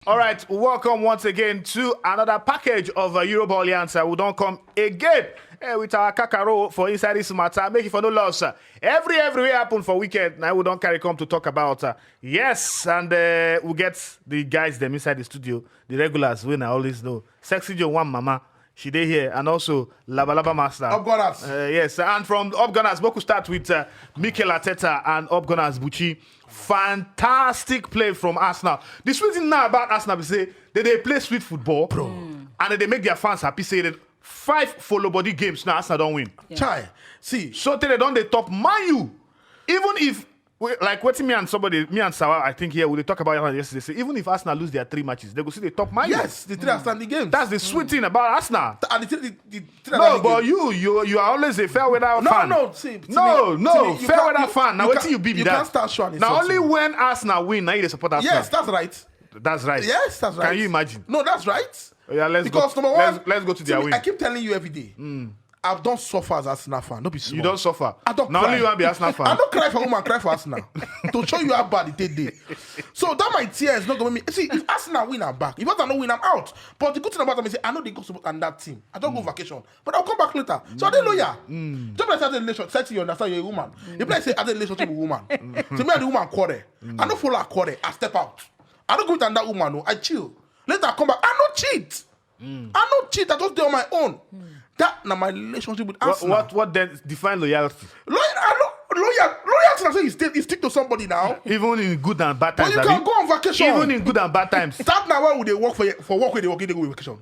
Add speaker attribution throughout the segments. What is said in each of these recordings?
Speaker 1: All right, welcome once again to another package of Europa Alliance. We don't come again with our kakaro for inside this matter. Make it for no loss. Every way happen for weekend. Now we don't carry come to talk about. Yes, and we get the guys them inside the studio, the regulars. We now always know. Sexy Joe One Mama. She dey here, and also Laba Master.
Speaker 2: Upgunners.
Speaker 1: Yes, and from Upgunners, we could start with Mikel Arteta and Upgunners Buchi. Fantastic play from Arsenal. The sweet thing now about Arsenal is say they play sweet football, bro, and they make their fans happy. Say that 5 follow body games now Arsenal don't win.
Speaker 2: Yeah. Chai, see,
Speaker 1: so they don't they top Man U. Even if like what me and Sawa, I think here we talk about it yesterday. Say even if Arsenal lose their 3 matches, they go see the top Man U.
Speaker 2: Yes, the 3 outstanding games.
Speaker 1: That's the sweet thing about Arsenal.
Speaker 2: And the
Speaker 1: no, but you are always a fair weather fan.
Speaker 2: No,
Speaker 1: fair weather fan. Now what you be
Speaker 2: you
Speaker 1: that?
Speaker 2: Can't start showing.
Speaker 1: Now only when Arsenal win, now you support Arsenal.
Speaker 2: Yes, that's right.
Speaker 1: That's right.
Speaker 2: Yes, that's right.
Speaker 1: Can you imagine?
Speaker 2: No, that's right.
Speaker 1: Yeah, let's
Speaker 2: because
Speaker 1: go.
Speaker 2: Number one,
Speaker 1: let's go to their win.
Speaker 2: I keep telling you every day. I've done suffer as Arsenal fan. Don't be small.
Speaker 1: You don't suffer.
Speaker 2: I don't
Speaker 1: now
Speaker 2: cry.
Speaker 1: only you want to be Arsenal fan.
Speaker 2: I don't cry for woman, cry for Arsenal. To show you how bad it did. So that my tear is not going to make me. See, if Arsenal win, I'm back. If Arsenal don't win, I'm out. But the good thing about them is I know they go support on that team. I don't go vacation. But I'll come back later. So I didn't know ya. Just like I said, relationship. Say you understand you're a woman. If I say I had a relationship with a woman. To me, the woman quarrel. I don't follow her quarrel. I step out. I don't go with that woman. No. I chill. Later I come back. I don't cheat. I don't cheat. I just do on my own. That now my relationship with Arsenal.
Speaker 1: What then define loyalty?
Speaker 2: Loyalty. I'm saying you stick to somebody now.
Speaker 1: Even in good and bad times.
Speaker 2: But you can go on vacation.
Speaker 1: Even in good and bad times.
Speaker 2: Start now where would they work for work where they work, they go on vacation.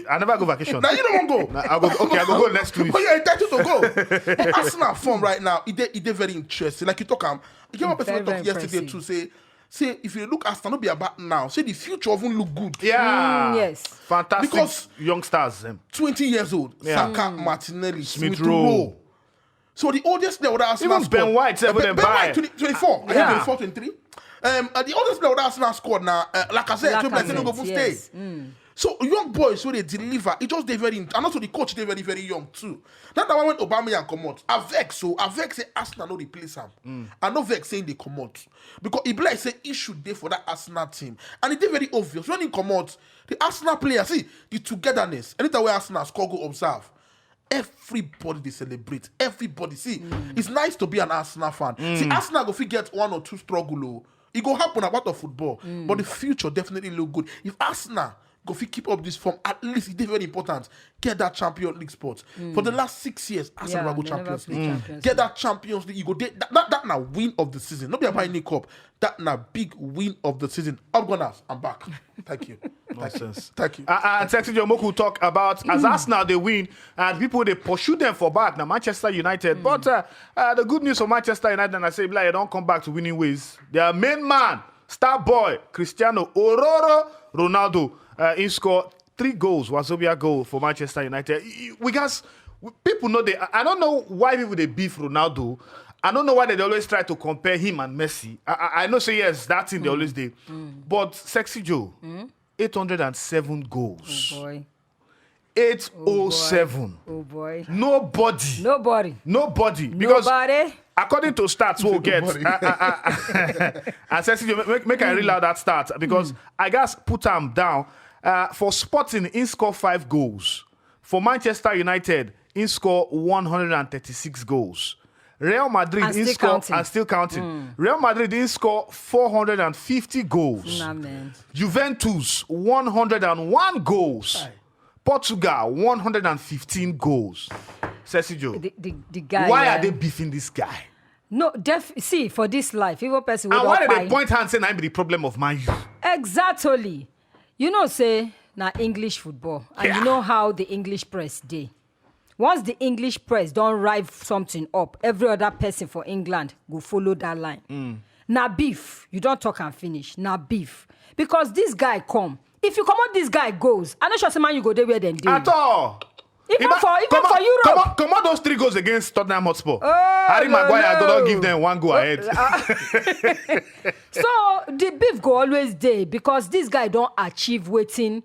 Speaker 1: I never go vacation.
Speaker 2: Now you don't want to go.
Speaker 1: I go next week.
Speaker 2: But you're entitled to go. But Arsenal form right now, it very interesting. Like you talk, you came up with someone talk yesterday to say if you look Arsenal, not be about now. Say the future won't look good.
Speaker 1: Yeah.
Speaker 3: Yes.
Speaker 1: Fantastic
Speaker 2: because
Speaker 1: youngsters.
Speaker 2: 20 years old.
Speaker 1: Yeah.
Speaker 2: Saka, Martinelli,
Speaker 1: Smith
Speaker 2: Smith
Speaker 1: Rowe.
Speaker 2: Rowe. So the oldest player with Arsenal
Speaker 1: even Ben White, Ben
Speaker 2: White 24. I
Speaker 1: Yeah.
Speaker 2: think 24, 23. The oldest player with Arsenal scored now, like I said, go stay. So young boys when they deliver, it just they very and also the coach they very, very young too. That's why when Aubameyang come out, Avex say Arsenal no replace him. And no Vex saying they come out. Because he like say he should there for that Arsenal team. And it's very obvious. When he come out, the Arsenal players, see the togetherness. Anytime where Arsenal score, go observe. Everybody they celebrate. Everybody. See, it's nice to be an Arsenal fan. See, Arsenal go get 1 or 2 struggle. It go happen about the football. But the future definitely look good. If Arsenal go keep up this form, at least it's very important. Get that Champions League spot. For the last 6 years, Arsenal go Champions League. Get that Champions League. You go that now win of the season. Not be about any cup. That now big win of the season. Upgunners, I'm back. Thank you.
Speaker 1: Nonsense.
Speaker 2: Thank you.
Speaker 1: And Sexy Jomoku talk about as Arsenal they win and people they pursue them for back. Now Manchester United. But the good news for Manchester United, and I say like, they don't come back to winning ways. Their main man, star boy, Cristiano Ronaldo. He scored 3 goals, Wazobia goal for Manchester United. People know I don't know why people they beef Ronaldo. I don't know why they always try to compare him and Messi. I know say yes, that thing they always do. But Sexy Joe, 807 goals.
Speaker 3: Oh boy.
Speaker 1: 807.
Speaker 3: Oh boy.
Speaker 1: Nobody. Because according to stats we'll get, and Sexy Joe, make I read out that stat because I guess put him down. For Sporting, he scored 5 goals. For Manchester United, he scored 136 goals. Real Madrid, he scored and still counting. Real Madrid, he scored 450 goals.
Speaker 3: Nah, man.
Speaker 1: Juventus, 101 goals. Portugal, 115 goals. Sexy Joe,
Speaker 3: the guy.
Speaker 1: why are they beefing this guy?
Speaker 3: No, see, for this life, even person.
Speaker 1: And why did they point hand saying I'm the problem of Man U?
Speaker 3: Exactly. You know, say, na English football. And you know how the English press dey. Once the English press don't write something up, every other person for England go follow that line. Na beef. You don't talk and finish. Na beef. Because this guy come. If you come out, this guy goes. I'm not sure man you go there where them do.
Speaker 1: At all.
Speaker 3: Even for Europe.
Speaker 1: Come on those 3 goals against Tottenham Hotspur. Harry Maguire don't give them 1 go ahead.
Speaker 3: So the beef go always there because this guy don't achieve waiting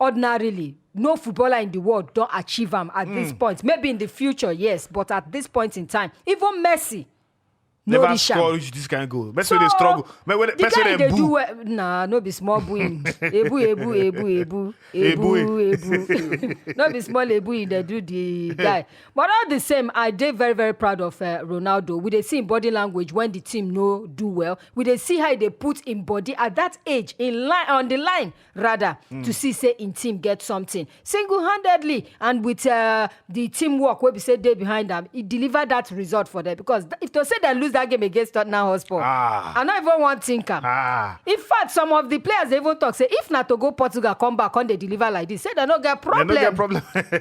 Speaker 3: ordinarily. No footballer in the world don't achieve him at this point. Maybe in the future, yes, but at this point in time, even Messi
Speaker 1: Never
Speaker 3: reach am.
Speaker 1: score this kind of goal. Best way they struggle.
Speaker 3: The guy they do well. Nah, no be small booing. Ebu. No be small ebu they do the guy. But all the same, I did very, very proud of Ronaldo. We dey see in body language when the team no do well. We dey see how they put in body at that age in line on the line rather to see say in team get something single-handedly and with the teamwork where we say they behind them. He delivered that result for them because if they say they lose that game against Tottenham Hotspur, I not even want think am. In fact, some of the players they even talk say if not to go Portugal come back on they deliver like this, say they no get problem.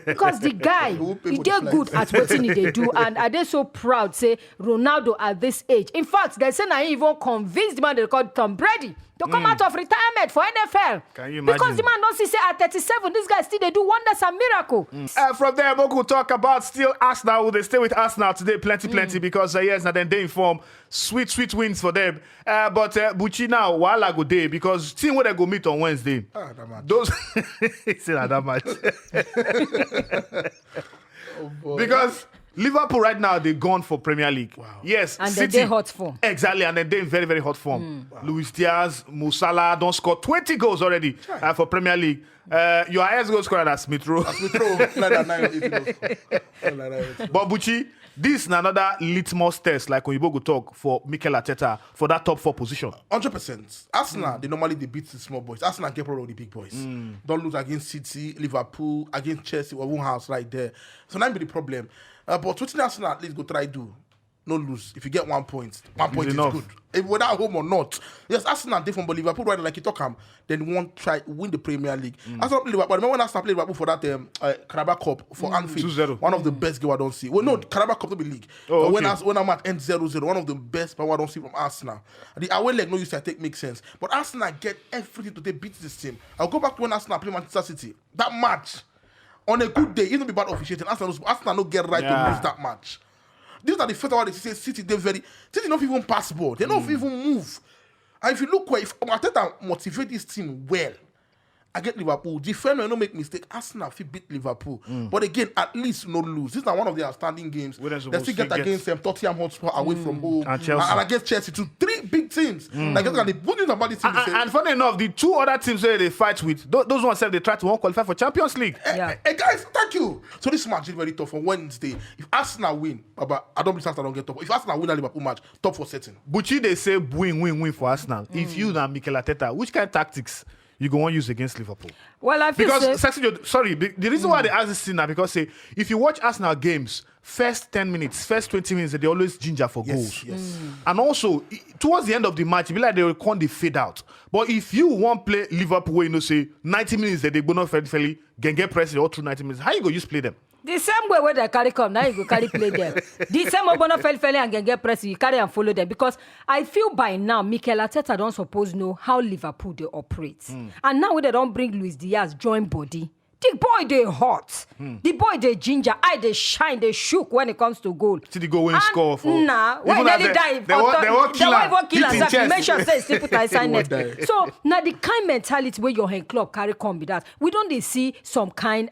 Speaker 3: Because the guy he did good at what he they do and are they so proud say Ronaldo at this age. In fact, they say now he even convinced the man they called Tom Brady to come out of retirement for NFL.
Speaker 1: Can you imagine?
Speaker 3: Because the man don't see say at 37, this guy still they do wonders and miracle.
Speaker 1: From there, we'll talk about still Arsenal. They stay with Arsenal today, plenty, because yes, now then they inform sweet wins for them. But Buchi now, while I go day, because team where they go meet on Wednesday. Those it's not that much.
Speaker 2: Oh, boy.
Speaker 1: Because Liverpool right now, they're gone for Premier League. Wow. Yes.
Speaker 3: And
Speaker 1: City,
Speaker 3: they're hot form.
Speaker 1: Exactly, and they're in very, very hot form. Wow. Luis Diaz, Mo Salah don't score 20 goals already for Premier League. Your highest goal scorer is Smith Rowe.
Speaker 2: But
Speaker 1: Buchi, this is another litmus test, like when you go talk for Mikel Arteta for that top 4 position.
Speaker 2: 100%. Arsenal, they normally they beat the small boys. Arsenal get problem with the big boys. Don't lose against City, Liverpool, against Chelsea, or one house right there. So that be the problem. But what Arsenal at least go try do? No lose. If you get 1 point, 1 point is good. If whether at home or not. Yes, Arsenal different, but Liverpool right like you talk then won't try win the Premier League. Arsenal play Liverpool. Remember when Arsenal played Liverpool for that Carabao Cup for Anfield?
Speaker 1: 2-0.
Speaker 2: One of the best game I don't see. Well, no, Carabao Cup to be league.
Speaker 1: Oh, okay.
Speaker 2: When I'm at end 0-0, one of the best power I don't see from Arsenal. The away leg no use to take makes sense. But Arsenal get everything to beat this team. I'll go back to when Arsenal play Manchester City. That match. On a good day, even be bad officiating, Arsenal no get right to lose that match. These are the first one they say City City don't even pass ball. They don't even move. And if you look where if Arteta motivate this team well, I get Liverpool. Defend and no make mistake. Arsenal fit beat Liverpool. But again, at least no lose. This is one of their outstanding games. They still get against them Tottenham Hotspur away from home. And against Chelsea too. 3 big teams. Like the good news about this team
Speaker 1: and funny enough, the 2 other teams where they fight with, those ones say they try to qualify for Champions League.
Speaker 2: Hey guys, thank you. So this match is very tough on Wednesday. If Arsenal win, but I don't believe Arsenal don't get top. If Arsenal win a Liverpool match, top 4 setting.
Speaker 1: Buchi, they say win for Arsenal. If you now Mikel Arteta, which kind of tactics you go on use against Liverpool?
Speaker 3: Well, I feel
Speaker 1: the reason why they ask this thing now because say if you watch Arsenal games, first 10 minutes, first 20 minutes, they always ginger for goals.
Speaker 2: Yes.
Speaker 1: And also towards the end of the match, it be like they will come they fade out. But if you want play Liverpool, where you know say 90 minutes that they go not fairly get pressed all through 90 minutes, how you go use play them?
Speaker 3: The same way where they carry come, now you go carry play them. The same way Bono fell and get press, you carry and follow them. Because I feel by now, Mikel Arteta don't suppose know how Liverpool they operate. And now when they don't bring Luis Diaz join body, the boy they hot. The boy they ginger, eye they shine, they shook when it comes to goal.
Speaker 1: See the goal when score for.
Speaker 3: Nah, when they die,
Speaker 1: they won't kill him.
Speaker 3: You mention say still put inside net. So now the kind mentality where your hand club carry come with that. We don't they see some kind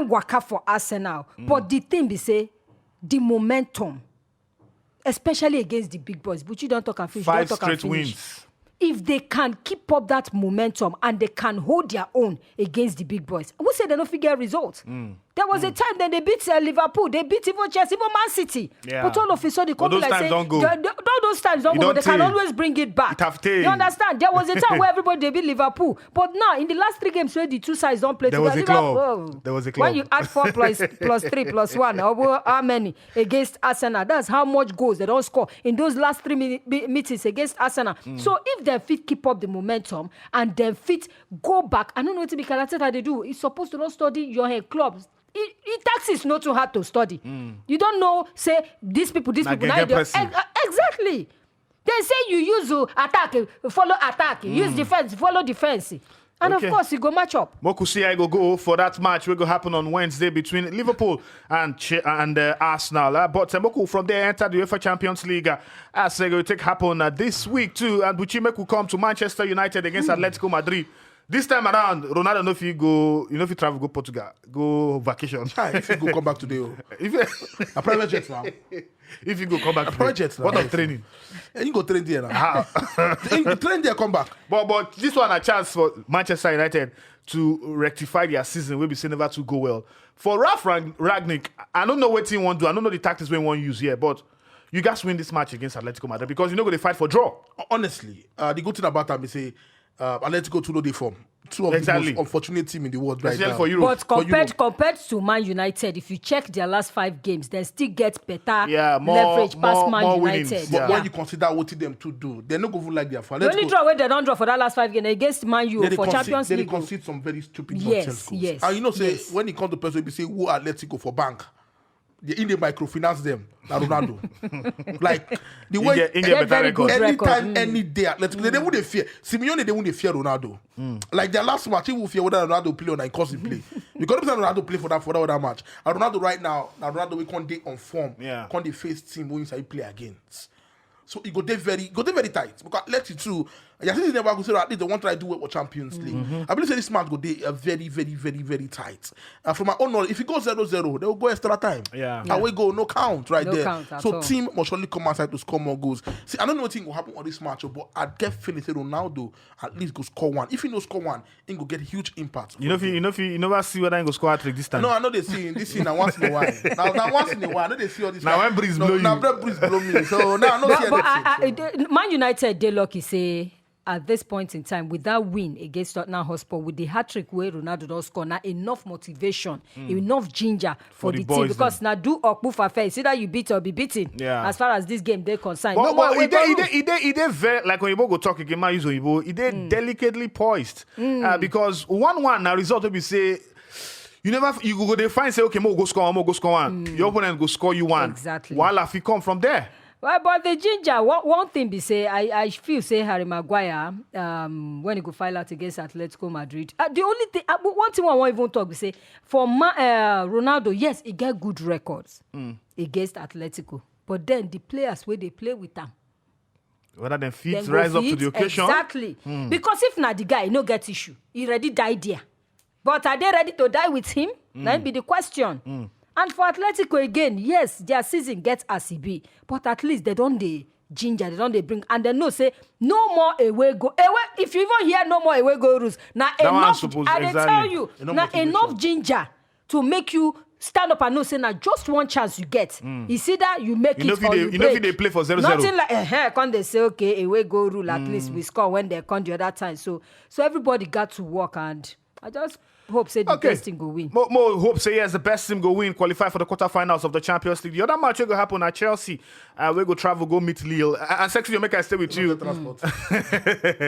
Speaker 3: waka for Arsenal. But the thing be say, the momentum, especially against the big boys, but you don't talk and finish.
Speaker 1: 5 straight wins.
Speaker 3: If they can keep up that momentum and they can hold their own against the big boys, who say they don't figure results? There was a time that they beat Liverpool, they beat even Chelsea, even Man City.
Speaker 1: Yeah.
Speaker 3: But all of a sudden,
Speaker 1: those times don't go.
Speaker 3: Those times don't go, but they can always bring it back. You understand? There was a time where everybody they beat Liverpool, but now in the last 3 games where the 2 sides don't play together,
Speaker 1: there was a club.
Speaker 3: When you add 4 plus 3 plus 1, how many against Arsenal? That's how much goals they don't score in those last 3 meetings against Arsenal. So if they fit keep up the momentum and then fit go back, I don't know what Mikel Arteta they do. It's supposed to not study your head clubs. Taxes not too hard to study. You don't know, say, these people. Now exactly. They say you use attack, follow attack. Use defense, follow defense. And of course, you go match up.
Speaker 1: Mokusi, I go for that match. Will go happen on Wednesday between Liverpool and Arsenal. But Moku from there entered the UEFA Champions League. As it will take happen this week too. And Buchi will come to Manchester United against Atlético Madrid. This time around, Ronaldo no fit go. You know if you travel go Portugal, go vacation.
Speaker 2: If you go come back today, a private jet now.
Speaker 1: If you go come back,
Speaker 2: private jet now.
Speaker 1: What of training?
Speaker 2: And you go train there now. Train there, come back.
Speaker 1: But this one a chance for Manchester United to rectify their season. We'll be saying never to go well. For Ralph Rangnick, I don't know what team want to do. I don't know the tactics we want to use here, but you guys win this match against Atletico Madrid because you're not going to fight for draw.
Speaker 2: Honestly, the good thing about them is say Atletico to know the form. Two of the most unfortunate team in the world right now.
Speaker 1: For Europe.
Speaker 3: But compared to Man United, if you check their last 5 games, they still get better leverage past Man United.
Speaker 2: But when you consider what them to do, they're not going to like their fan.
Speaker 3: The only draw where they don't draw for that last 5 games against Man U for Champions League.
Speaker 2: They concede some very stupid nonsense goals.
Speaker 3: Yes.
Speaker 2: And you know, when it comes to person, we say who Atletico for bank. In the microfinance them, like Ronaldo. Like the way
Speaker 3: very good
Speaker 2: anytime, any day, Atletico, they wouldn't fear. Simeone, they wouldn't fear Ronaldo. Like their last match, he will fear whether Ronaldo play or not, because he play. Because Ronaldo play for that match. And Ronaldo right now Ronaldo we can't day on form. Can't they face team when he play against. So it go there very tight. Because let you too. Yeah, since never go say at least they want to try to do it with Champions League. I believe this match go there very, very, very, very tight. From my own knowledge, if it goes 0-0, they will go extra time. And we go no count right there. So team must surely come outside to score more goals. See, I don't know what thing will happen on this match, but I get feeling say Ronaldo at least go score one. If he no score one, he go get huge impact.
Speaker 1: You never see whether he go score hat-trick this time.
Speaker 2: No, I know they see this thing once in a while. Now once in a while, I know they see all this.
Speaker 1: Now when breeze blow you.
Speaker 2: Now breeze blow me. So now I know see anything.
Speaker 3: Man United, they lucky say. At this point in time, with that win against Tottenham Hotspur, with the hat-trick where Ronaldo does score, now enough motivation, enough ginger for the team. Because now do Okpufa face, either you beat or be beaten. As far as this game they're concerned.
Speaker 1: But he did very, like when you go talk again, man use Oyibo, he did delicately poised. Because 1-1 now result will be say, you go they find say, okay, more go score one. Your opponent go score you one.
Speaker 3: Exactly.
Speaker 1: While if he come from there.
Speaker 3: Well, but the ginger, one thing be say, I feel say Harry Maguire, when he go file out against Atletico Madrid, the only thing, one thing I won't even talk, be say, for Ronaldo, yes, he get good records against Atletico, but then the players where they play with them,
Speaker 1: whether them feet rise up to the occasion.
Speaker 3: Exactly. Because if not the guy, he no get issue. He already died there. But are they ready to die with him? That be the question. And for Atletico again, yes, their season gets as it be, but at least they don't ginger, they don't bring, and they know say no more away go. If you even hear no more away go rules, now enough. I tell you, now enough ginger to make you stand up and know say now just one chance you get. You see that you make it or you break.
Speaker 1: You know if they play for 0-0.
Speaker 3: Nothing like can they say okay away go rule at least we score when they come the other time. So everybody got to work, and I just hope say the best team go win.
Speaker 1: More hope say yes, the best team go win, qualify for the quarterfinals of the Champions League. The other match will go happen at Chelsea. We go travel, go meet Lille. And sexy, you make I stay with you.
Speaker 2: They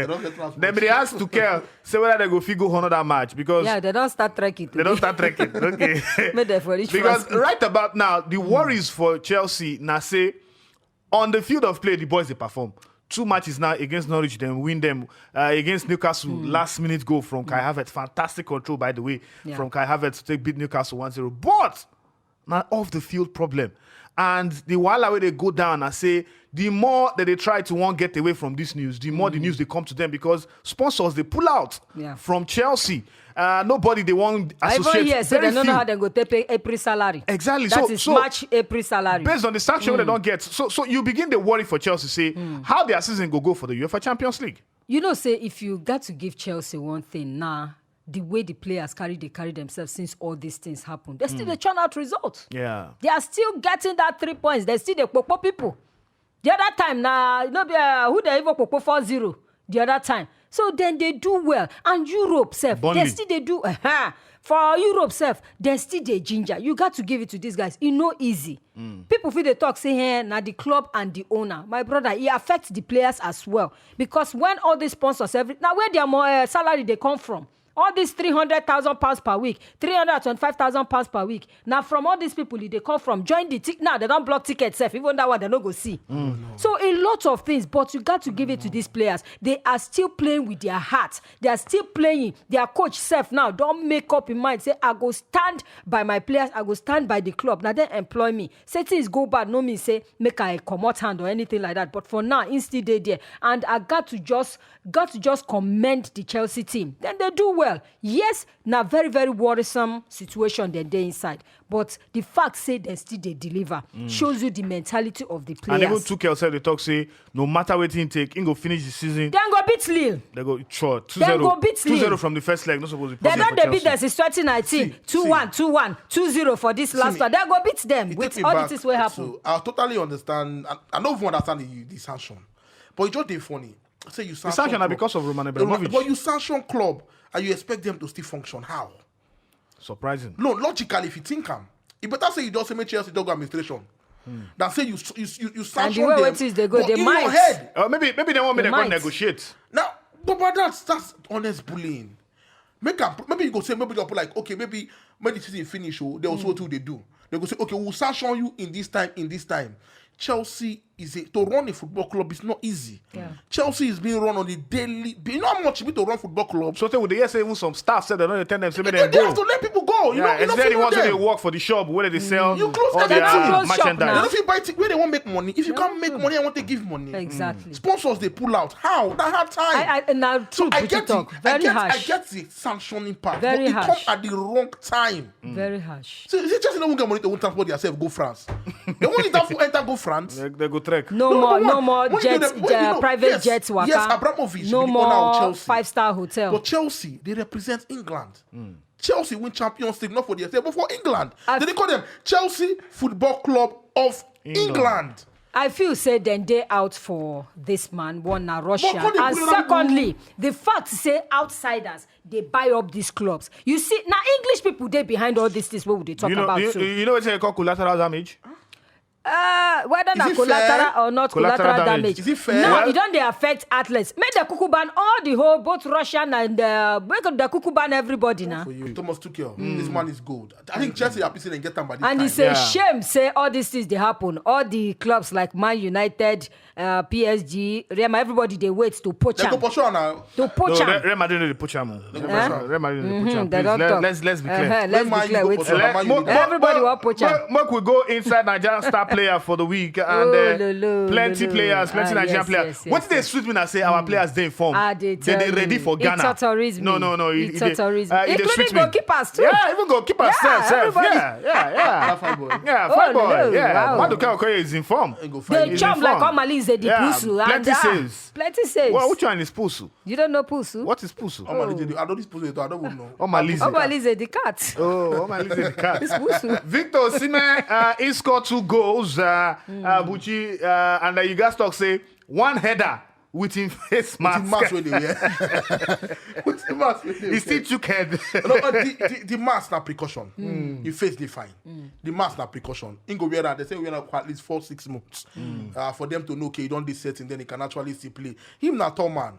Speaker 2: don't get transport.
Speaker 1: They ask to care, say whether they go figure another match because
Speaker 3: they don't start trekking.
Speaker 1: Okay. Because right about now, the worries for Chelsea now say on the field of play, the boys they perform. 2 matches now against Norwich, then win them against Newcastle. Last minute goal from Kai Havertz. Fantastic control, by the way, from Kai Havertz to beat Newcastle 1-0. But now off the field problem. And the while they go down and say, the more that they try to get away from this news, the more the news they come to them because sponsors they pull out from Chelsea. Nobody they want associate.
Speaker 3: Yes, they don't know how they go take April salary.
Speaker 1: Exactly.
Speaker 3: That is March, April salary.
Speaker 1: Based on the sanction they don't get. So you begin to worry for Chelsea, say how their season go for the UEFA Champions League.
Speaker 3: You know, say if you got to give Chelsea one thing now, the way the players carry themselves since all these things happen, they still they churn out results.
Speaker 1: Yeah.
Speaker 3: They are still getting that 3 points. They still the popo people. The other time now, who they even popo 4-0 the other time. So then they do well. And Europe self, they still they do. For Europe self, they still they ginger. You got to give it to these guys. It's no easy. People feel they talk, say, hey, now the club and the owner. My brother, it affects the players as well. Because when all these sponsors, now where their more salary they come from, All these 300,000 pounds per week, 325,000 pounds per week. Now from all these people, they come from join the ticket. Now they don't block tickets, self. Even that one they don't go see. So a lot of things, but you got to give it to these players. They are still playing with their heart. They are still playing. Their coach self now don't make up in mind. Say I go stand by my players. I go stand by the club. Now they employ me. Say things go bad. No me say make I come out hand or anything like that. But for now, instead they there, and I got to just commend the Chelsea team. Then they do well. Yes, now very, very worrisome situation they're inside. But the fact say they still they deliver shows you the mentality of the players.
Speaker 1: And even Tuchel said, they talk say, no matter what he take, he go finish the season.
Speaker 3: Then go beat Lille.
Speaker 1: They go, sure, 2-0.
Speaker 3: Then go beat Lille.
Speaker 1: 2-0 from the first leg, not supposed to be
Speaker 3: They don't they beat them since 2019. 2-1, 2-1, 2-0 for this last one. They go beat them with all the things will happen.
Speaker 2: So I totally understand. I don't even understand the sanction. But it's just they funny. Say you sanction.
Speaker 1: The sanction are because of Roman Abramovich.
Speaker 2: But you sanction club and you expect them to still function. How?
Speaker 1: Surprising.
Speaker 2: No, logically, if you think you better say you don't say make Chelsea don't go administration. Than say you sanction
Speaker 3: and the way
Speaker 2: them.
Speaker 3: it is, they go, they
Speaker 2: in
Speaker 3: might.
Speaker 2: your head.
Speaker 1: Maybe they want me to go negotiate.
Speaker 2: Now, but that's honest bullying. Maybe you go say, maybe they'll put like, okay, maybe when the season finish, they also what they do. They go say, okay, we'll sanction you in this time. Chelsea to run a football club is not easy.
Speaker 3: Yeah.
Speaker 2: Chelsea is being run on a daily. You know how much you need to run football club.
Speaker 1: So with the yes, even some staff said they don't attend them, so they
Speaker 2: They
Speaker 1: go.
Speaker 2: have to let people go. You know,
Speaker 1: It's very ones they work for the shop where they sell
Speaker 2: You close
Speaker 1: all
Speaker 2: everything.
Speaker 1: their
Speaker 3: Close shop
Speaker 1: merchandise.
Speaker 2: They
Speaker 3: now.
Speaker 2: don't feel buy where they won't make money. If you can't make money, I want to give money.
Speaker 3: Exactly.
Speaker 2: Sponsors they pull out. How? That hard time.
Speaker 3: I now too,
Speaker 2: I
Speaker 3: Buchi
Speaker 2: get
Speaker 3: talk.
Speaker 2: it.
Speaker 3: Very
Speaker 2: I
Speaker 3: harsh.
Speaker 2: get the sanctioning part.
Speaker 3: Very
Speaker 2: but it
Speaker 3: harsh.
Speaker 2: comes at the wrong time.
Speaker 3: Very harsh.
Speaker 2: So Chelsea don't get money to transport themselves go France. They won't need that for enter go France.
Speaker 1: They go trek.
Speaker 3: No more
Speaker 2: When
Speaker 3: jets, private
Speaker 2: yes,
Speaker 3: jets waka.
Speaker 2: Yes, Abramovich
Speaker 3: No
Speaker 2: will be the owner of
Speaker 3: more
Speaker 2: Chelsea.
Speaker 3: 5-star hotel.
Speaker 2: But Chelsea, they represent England. Chelsea win Champions League not for themselves, but for England. They call them Chelsea Football Club of England.
Speaker 3: I feel say then they out for this man, one na Russia.
Speaker 2: But
Speaker 3: And secondly, the fact say outsiders, they buy up these clubs. You see, now English people, they behind all these things, what would they talk about too?
Speaker 1: You know what they call collateral damage?
Speaker 3: Whether na
Speaker 2: it
Speaker 3: collateral
Speaker 2: fair?
Speaker 3: or not
Speaker 1: Collateral
Speaker 3: collateral
Speaker 1: damage.
Speaker 3: damage.
Speaker 2: Is it fair?
Speaker 3: Now,
Speaker 2: Well-
Speaker 3: it don't they affect athletes. Make the cuckoo ban all the whole, both Russian and make the cuckoo ban everybody now.
Speaker 2: For you. Thomas Tuchel, this man is good. I think Chelsea are pissing and get them by this
Speaker 3: And
Speaker 2: time.
Speaker 3: it's a shame, say all these things they happen. All the clubs like Man United, PSG, Real Madrid, everybody they wait to poach
Speaker 2: They go
Speaker 3: them.
Speaker 2: for sure now.
Speaker 3: To poach
Speaker 1: No,
Speaker 3: them.
Speaker 1: Real Madrid they put him. Real Madrid they put him.
Speaker 3: They don't talk.
Speaker 1: Let's be clear.
Speaker 3: Let's
Speaker 2: When
Speaker 3: be
Speaker 2: Man
Speaker 3: clear.
Speaker 2: U go
Speaker 3: Wait.
Speaker 2: for sure, Man U need
Speaker 3: Everybody want poach am.
Speaker 1: Mark will go inside Nigerian star player for the week and plenty players, plenty Nigerian players. What did they sweet me and say our players they inform?
Speaker 3: They
Speaker 1: They ready for Ghana.
Speaker 3: It's tourism.
Speaker 1: No.
Speaker 3: It's tourism.
Speaker 1: It
Speaker 3: Including
Speaker 1: sweet me.
Speaker 3: goalkeepers too.
Speaker 1: Yeah, even goalkeepers.
Speaker 3: Yeah,
Speaker 1: Self.
Speaker 3: everybody.
Speaker 1: Yeah.
Speaker 2: Fine boy.
Speaker 1: Yeah,
Speaker 3: Oh,
Speaker 1: fine boy.
Speaker 3: no,
Speaker 1: Yeah,
Speaker 3: wow.
Speaker 1: Maduka Okoye is informed.
Speaker 2: They go find
Speaker 3: They
Speaker 2: you.
Speaker 3: jump like
Speaker 1: informed.
Speaker 3: all Malize the
Speaker 1: Yeah,
Speaker 3: Pusu.
Speaker 1: plenty saves.
Speaker 3: Plenty saves.
Speaker 1: Well, which one is Pusu?
Speaker 3: You don't know Pusu?
Speaker 1: What is Pusu?
Speaker 2: I know this person. I don't even know.
Speaker 1: Oh, Malize.
Speaker 3: Oh, Malize the cat.
Speaker 1: Oh, Malize the cat.
Speaker 3: It's Pusu.
Speaker 1: Victor Osimhen, he scored 2 goals. Buchi, and you guys talk say 1 header with him face mask.
Speaker 2: Mask with you, yeah. With the mask with you.
Speaker 1: He still took head.
Speaker 2: No, the mask na precaution. You face the fine. The mask na precaution. In go wear that. They say we wear at least 4-6 months for them to know okay, you don't this setting, then he can actually still play. Him na tall man.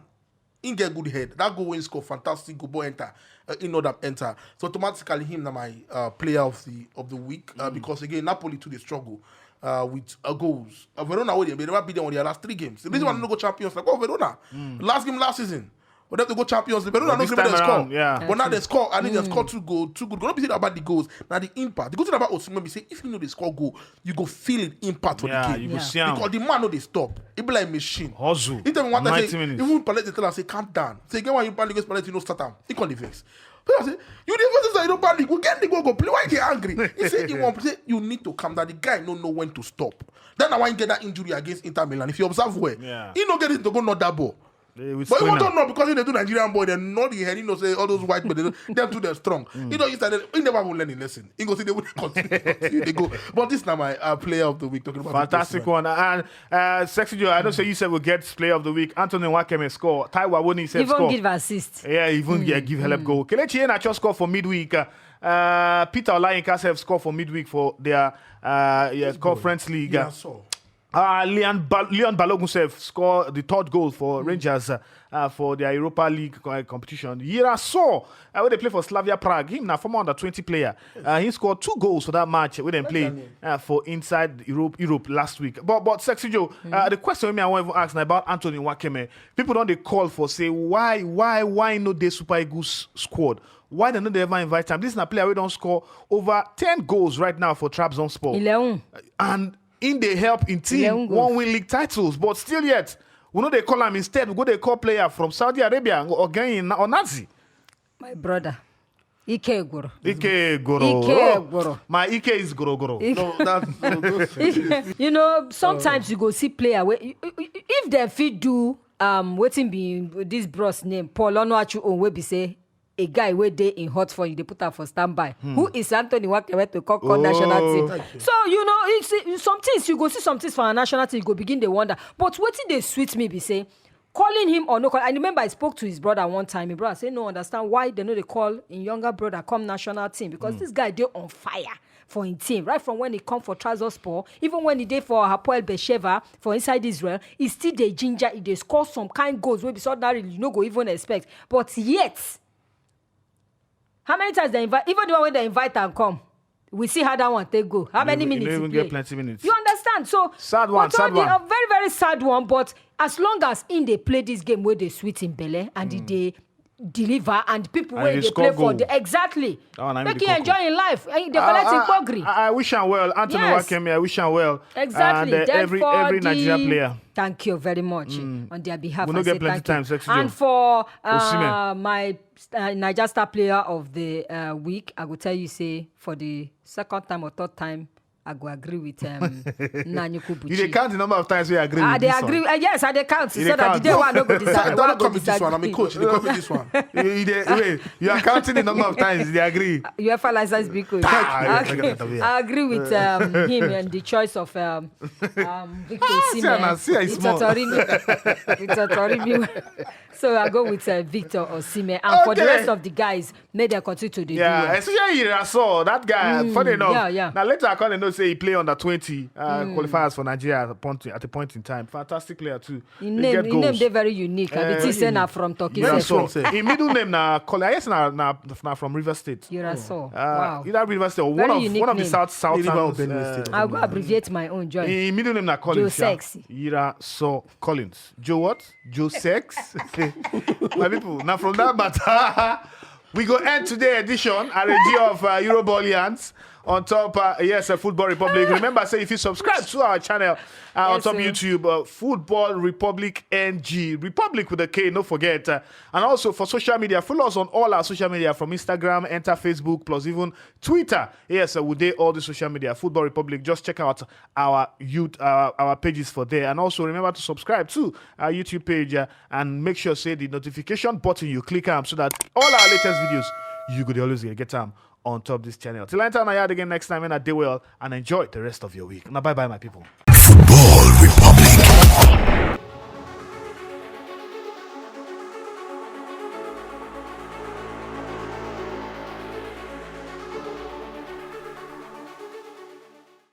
Speaker 2: He get good head. That goal win score fantastic. Go boy enter. In order enter. So automatically him na my player of the week because again Napoli too they struggle. With goals. Verona, they never beat them on their last 3 games. The reason why they don't go champions, like, Verona. Last game last season. But they have to go champions. Verona
Speaker 1: But
Speaker 2: don't
Speaker 1: this
Speaker 2: give them the
Speaker 1: time
Speaker 2: score.
Speaker 1: around, yeah.
Speaker 2: But now they score, I think they score 2 goals. Don't be saying about the goals. Now the impact. The good thing about Osimhen, say if you know they score goal, you go feel the impact for the
Speaker 1: Yeah,
Speaker 2: game.
Speaker 1: you go see him.
Speaker 2: Because the man know they stop. It be like machine.
Speaker 1: Hustle.
Speaker 2: He tell me one time
Speaker 1: 90
Speaker 2: say,
Speaker 1: minutes.
Speaker 2: even Palette they tell us say calm down. Say again when you play against Palette, you know start him. He can't vex. People say, you the versus that you don't play league. We get the go play. Why they angry? He said he want say you need to calm down. The guy don't know when to stop. Then I want to get that injury against Inter Milan. If you observe well, he no get it to go not that ball. But he don't know because they do Nigerian boy, they know the head, say all those white but them too they're strong. He don't started he never will learn a lesson. He go see they would continue. They go. But this now my player of the week talking about
Speaker 1: Fantastic one. And Sexy Joe, I don't say you said we'll get player of the week. Anthony Wakeme score. Taiwa Woni said
Speaker 3: Even
Speaker 1: score.
Speaker 3: give assist.
Speaker 1: Yeah, even give help goal. Kelechi Iheanacho score for midweek. Peter Olayinka have scored for midweek for their conference league.
Speaker 2: Yeah, so
Speaker 1: Leon Balogun Sef scored the third goal for Rangers for their Europa League competition. Yira Saw, where they play for Slavia Prague, him now former under 20 player. He scored 2 goals for that match where they play for inside Europe last week. But Sexy Joe, the question I want to ask now about Anthony Wakeme. People don't they call for say why no they Super Eagles squad? Why don't they ever invite him? This is a player we don't score over 10 goals right now for Trabzonspor.
Speaker 3: 11.
Speaker 1: And in the help in team, won win league titles, but still yet, we know they call him instead. We go they call player from Saudi Arabia or again or Nazi.
Speaker 3: My brother, Ike Goro.
Speaker 1: My Ike is Goro.
Speaker 2: No,
Speaker 3: You know, sometimes you go see player where if they fit do waiting be this bros name Paul Onuachu on we be say a guy where they in hot for you, they put out for standby. Who is Anthony Wakeme to call national team? So, you know, it's some things you go see some things for a national team, you go begin to wonder. But what did they sweet me be say, calling him or no call? I remember I spoke to his brother one time. His brother said, no, understand why they know they call in younger brother come national team. Because this guy, they're on fire for his team. Right from when he come for Trabzonspor, even when he did for Hapoel Beersheva for inside Israel, he still the ginger, he score some kind goals where be ordinary you no go even expect. But yet, how many times they invite? Even the one when they invite and come, we see how that one take go. How many minutes?
Speaker 1: You even
Speaker 3: play?
Speaker 1: get plenty minutes.
Speaker 3: You understand? So
Speaker 1: sad one.
Speaker 3: A very very sad one. But as long as in they play this game where they sweet in Bele and they deliver and people
Speaker 1: And
Speaker 3: where
Speaker 1: they
Speaker 3: they
Speaker 1: score
Speaker 3: play for
Speaker 1: goal.
Speaker 3: Exactly.
Speaker 1: Make
Speaker 3: you enjoy in life. They collect in
Speaker 1: I wish him well, Anthony Wakeme. I wish him well.
Speaker 3: Exactly.
Speaker 1: And every Nigerian player.
Speaker 3: Thank you very much on their behalf.
Speaker 1: We don't get plenty time, Sexy Joe.
Speaker 3: And for
Speaker 1: Osimhen.
Speaker 3: my Naija Star Player of the week, I will tell you, say, for the second time or third time, I go agree with Nanyuku Buchi.
Speaker 1: You dey count the number of times we agree with
Speaker 3: They
Speaker 1: this
Speaker 3: agree.
Speaker 1: one.
Speaker 3: Yes, I dey count. So
Speaker 1: dey
Speaker 3: that the
Speaker 1: count.
Speaker 3: day one no go decide.
Speaker 2: don't come with this one. I'm a coach. They come with this one.
Speaker 1: Wait, you are counting the number of times they agree.
Speaker 3: UEFA license be coach. I agree with him and the choice of Victor Osimhen. Victor Toribio. So I go with Victor Osimhen. And for the rest of the guys, may they continue to do well.
Speaker 1: Especially I saw that guy. Funny enough.
Speaker 3: Yeah.
Speaker 1: Now later I can't know say he play under 20 qualifiers for Nigeria at a point in time. Fantastic player too.
Speaker 3: His name they very unique. And it is saying from Turkey.
Speaker 1: His middle name na yes na from River State.
Speaker 3: Wow.
Speaker 1: Either River State or
Speaker 3: Very
Speaker 1: one of the
Speaker 3: name.
Speaker 1: south towns.
Speaker 3: I'll go abbreviate my own joy.
Speaker 1: His middle name na Collins.
Speaker 3: Joe Sexy.
Speaker 1: Ira so Collins. Joe what? Joe Sex. My people. Now from that matter, we go end today edition a review of Eurobolians on top. Football Republic. Remember, say if you subscribe to our channel on top YouTube, Football Republic NG, Republic with a K. Don't forget. And also for social media, follow us on all our social media from Instagram, enter Facebook, plus even Twitter. We do all the social media. Football Republic. Just check out our our pages for there. And also remember to subscribe to our YouTube page and make sure say the notification button you click on so that all our latest videos you could always get them on top this channel. Till I enter Naija again next time, and I do well and enjoy the rest of your week. Now, bye bye, my people.
Speaker 4: Football Republic.